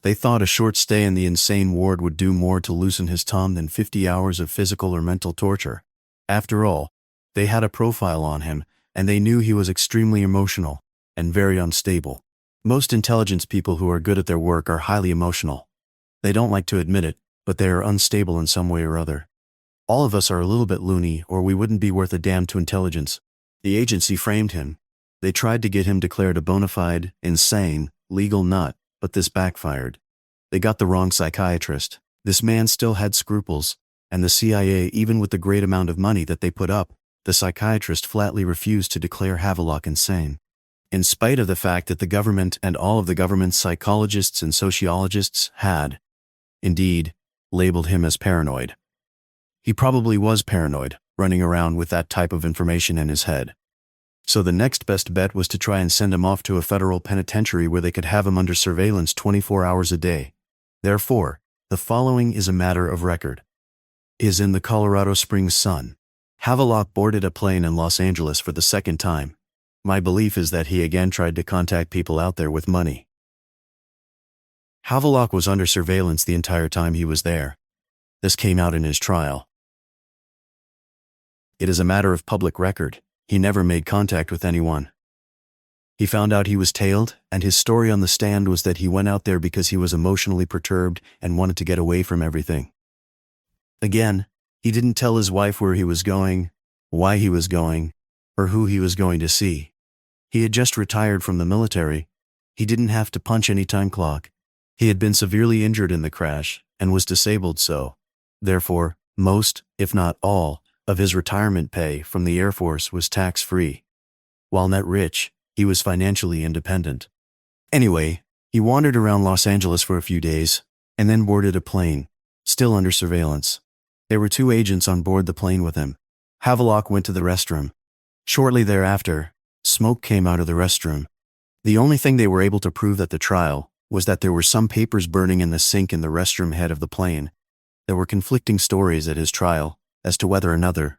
They thought a short stay in the insane ward would do more to loosen his tongue than 50 hours of physical or mental torture. After all, they had a profile on him, and they knew he was extremely emotional and very unstable. Most intelligence people who are good at their work are highly emotional. They don't like to admit it, but they are unstable in some way or other. All of us are a little bit loony, or we wouldn't be worth a damn to intelligence. The agency framed him. They tried to get him declared a bona fide, insane, legal nut, but this backfired. They got the wrong psychiatrist. This man still had scruples, and the CIA, even with the great amount of money that they put up, the psychiatrist flatly refused to declare Havelock insane. In spite of the fact that the government and all of the government's psychologists and sociologists had, indeed, labeled him as paranoid. He probably was paranoid, running around with that type of information in his head. So the next best bet was to try and send him off to a federal penitentiary where they could have him under surveillance 24 hours a day. Therefore, the following is a matter of record. Is in the Colorado Springs Sun. Havelock boarded a plane in Los Angeles for the second time. My belief is that he again tried to contact people out there with money. Havelock was under surveillance the entire time he was there. This came out in his trial. It is a matter of public record. He never made contact with anyone. He found out he was tailed, and his story on the stand was that he went out there because he was emotionally perturbed and wanted to get away from everything. Again, he didn't tell his wife where he was going, why he was going, or who he was going to see. He had just retired from the military. He didn't have to punch any time clock. He had been severely injured in the crash and was disabled, so, therefore, most, if not all, of his retirement pay from the Air Force was tax-free. While not rich, he was financially independent. Anyway, he wandered around Los Angeles for a few days, and then boarded a plane, still under surveillance. There were 2 agents on board the plane with him. Havelock went to the restroom. Shortly thereafter, smoke came out of the restroom. The only thing they were able to prove at the trial was that there were some papers burning in the sink in the restroom head of the plane. There were conflicting stories at his trial as to whether or another